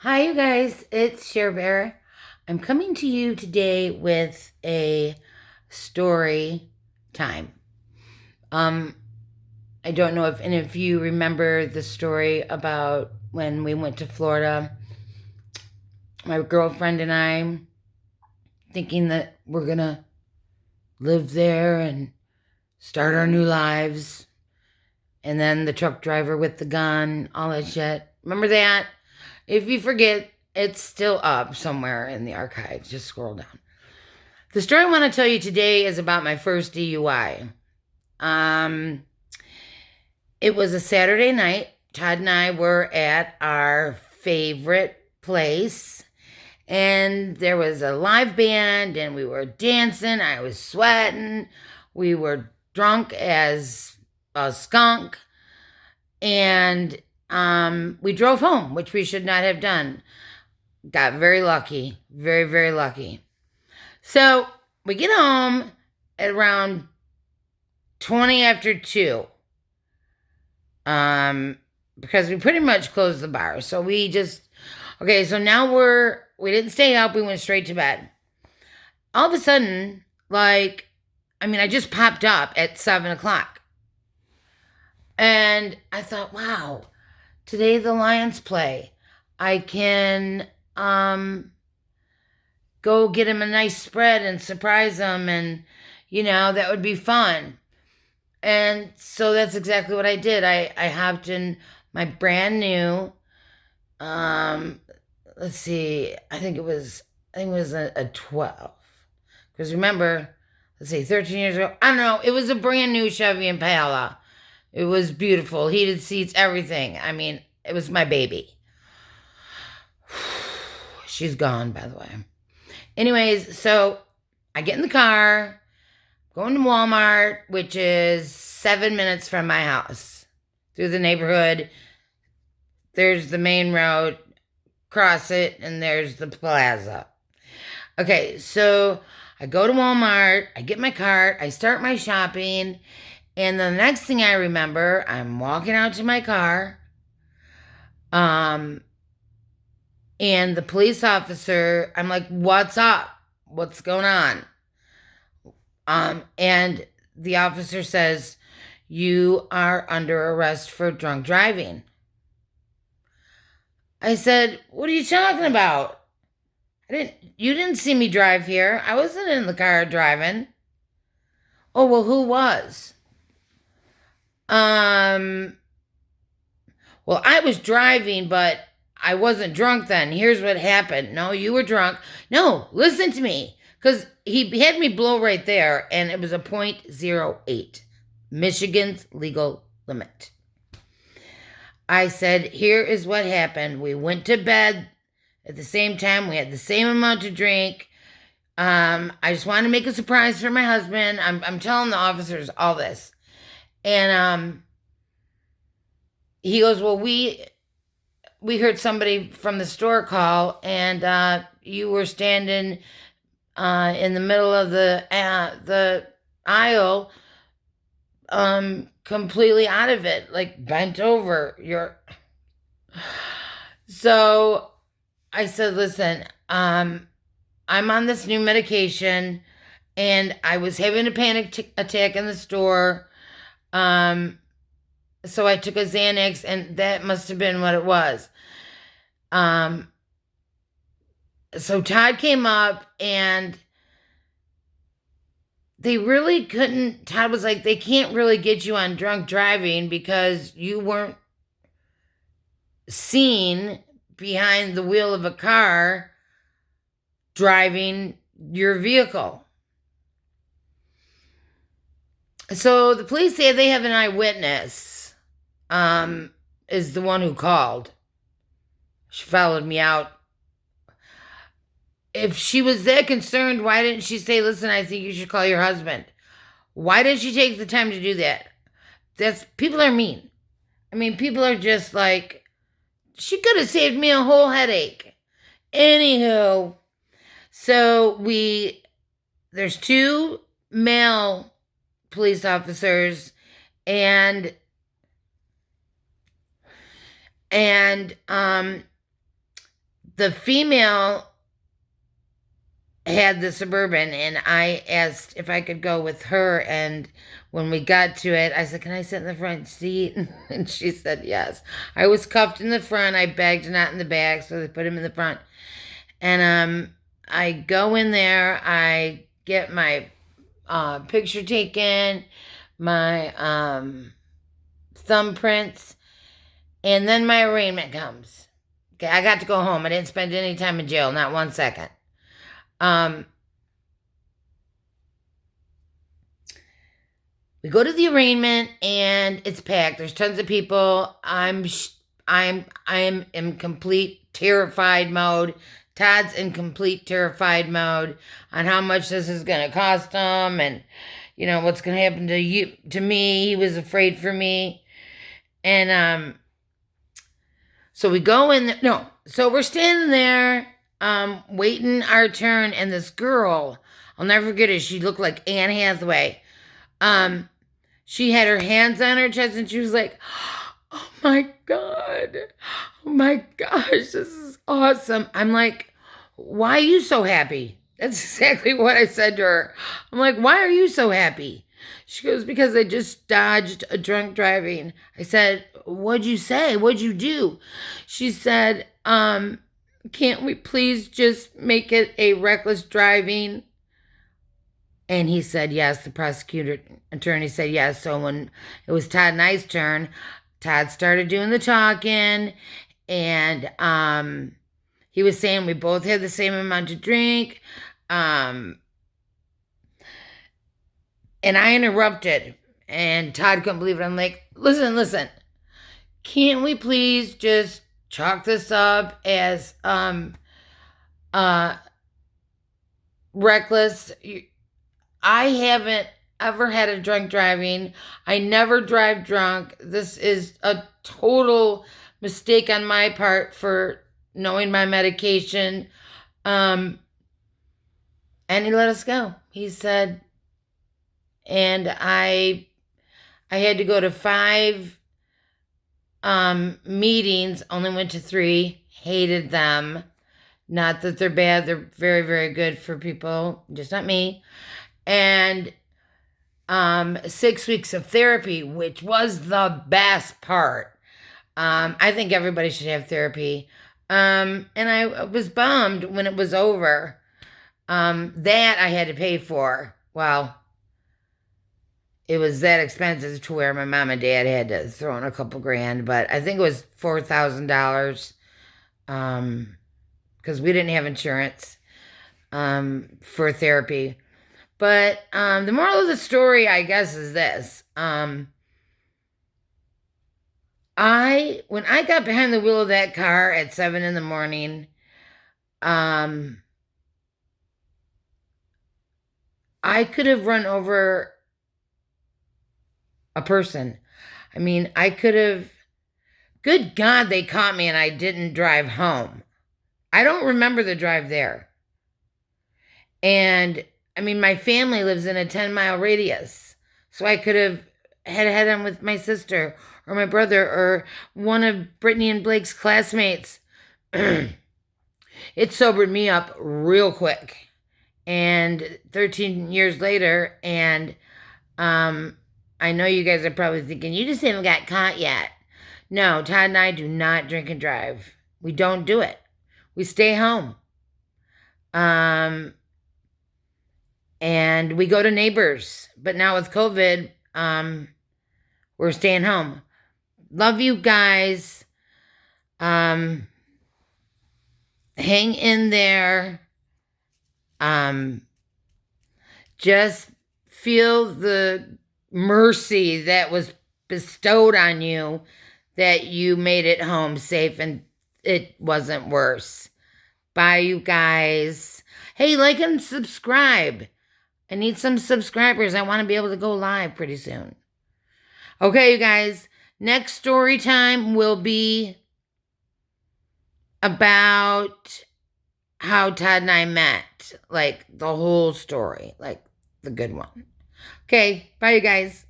Hi, you guys. It's Cher Bear. I'm coming to you today with a story time. Um, I don't know if any of you remember the story about when we went to Florida, my girlfriend and I, thinking that we're gonna live there and start our new lives. And then the truck driver with the gun, all that shit. Remember that? If you forget, it's still up somewhere in the archives. Just scroll down. The story I want to tell you today is about my first DUI. Um, it was a Saturday night. Todd and I were at our favorite place, and there was a live band, and we were dancing. I was sweating. We were drunk as a skunk, and we drove home, which we should not have done. Got very lucky, very, very lucky. So we get home at around 20 after 2. Because we pretty much closed the bar. So we just, okay, so now we didn't stay up, we went straight to bed. All of a sudden, I just popped up at 7 o'clock. And I thought, wow, today the Lions play. I can, go get him a nice spread and surprise him, and that would be fun. And so that's exactly what I did. I hopped in my brand new, um let's see, I think it was a 12, because remember, let's see, 13 years ago, I don't know, it was a brand new Chevy Impala. It was beautiful, heated seats, everything. I mean, it was my baby. She's gone, by the way. Anyways, so I get in the car, going to Walmart, which is 7 minutes from my house, through the neighborhood. There's the main road, cross it, and there's the plaza. Okay, so I go to Walmart, I get my cart, I start my shopping, and the next thing I remember, I'm walking out to my car, um, and the police officer, I'm like, "What's up? What's going on?" And the officer says, "You are under arrest for drunk driving." I said, "What are you talking about? You didn't see me drive here. I wasn't in the car driving." "Oh, well, who was?" Um, well, I was driving, but I wasn't drunk then. Here's what happened. No, you were drunk. No, listen to me. Because he had me blow right there, and it was a .08, Michigan's legal limit. I said, "Here is what happened. We went to bed at the same time. We had the same amount to drink. I just wanted to make a surprise for my husband." I'm telling the officers all this. And he goes, "Well, we heard somebody from the store call, and you were standing in the middle of the aisle, completely out of it, like bent over. You're..." So I said, "Listen, I'm on this new medication, and I was having a panic attack in the store. Um, so I took a Xanax, and that must have been what it was." Um, so Todd came up, and they really couldn't. Todd was like, "They can't really get you on drunk driving because you weren't seen behind the wheel of a car driving your vehicle." So the police say they have an eyewitness, is the one who called. She followed me out. If she was that concerned, why didn't she say, "Listen, I think you should call your husband"? Why did she take the time to do that? People are mean. I mean, people are just like, she could have saved me a whole headache. Anywho, so there's 2 male police officers, and the female had the Suburban, and I asked if I could go with her. And when we got to it, I said, "Can I sit in the front seat?" And she said yes. I was cuffed in the front. I begged not in the back, so they put him in the front. And I go in there. I get my picture taken, my thumbprints, and then my arraignment comes. Okay, I got to go home. I didn't spend any time in jail, not 1 second. We go to the arraignment and it's packed. There's tons of people. I'm in complete terrified mode. Todd's in complete terrified mode on how much this is going to cost him, and what's going to happen to me. He was afraid for me, and so we go in. So we're standing there. Waiting our turn, and this girl, I'll never forget it. She looked like Anne Hathaway. She had her hands on her chest, and she was like, "Oh my God, oh my gosh, this is awesome." I'm like, "Why are you so happy?" That's exactly what I said to her. I'm like, "Why are you so happy?" She goes, "Because I just dodged a drunk driving." I said, "What'd you say? What'd you do?" She said, "Can't we please just make it a reckless driving?" And he said yes. The attorney said yes. So when it was Todd and I's turn, Todd started doing the talking, and he was saying we both had the same amount to drink. And I interrupted, and Todd couldn't believe it. I'm like, listen, can't we please just chalk this up as reckless? I haven't ever had a drunk driving. I never drive drunk. This is a total mistake on my part for knowing my medication. And he let us go. He said, and I had to go to 5 meetings, only went to 3, hated them. Not that they're bad, they're very, very good for people, just not me. And 6 weeks of therapy, which was the best part. I think everybody should have therapy. And I was bummed when it was over. That I had to pay for. Well, it was that expensive to where my mom and dad had to throw in a couple grand, but I think it was $4,000 because we didn't have insurance for therapy. But the moral of the story, I guess, is this. When I got behind the wheel of that car at 7 in the morning, I could have run over a person. I mean, I could have... Good God, they caught me and I didn't drive home. I don't remember the drive there. And... I mean, my family lives in a 10-mile radius, so I could have had a head-on with my sister or my brother or one of Brittany and Blake's classmates. It sobered me up real quick. And 13 years later, and I know you guys are probably thinking, you just haven't got caught yet. No, Todd and I do not drink and drive. We don't do it. We stay home. And we go to neighbors. But now with COVID, we're staying home. Love you guys. Hang in there. Just feel the mercy that was bestowed on you, that you made it home safe and it wasn't worse. Bye, you guys. Hey, like and subscribe. I need some subscribers. I want to be able to go live pretty soon. Okay, you guys. Next story time will be about how Todd and I met. Like, the whole story. Like, the good one. Okay, bye, you guys.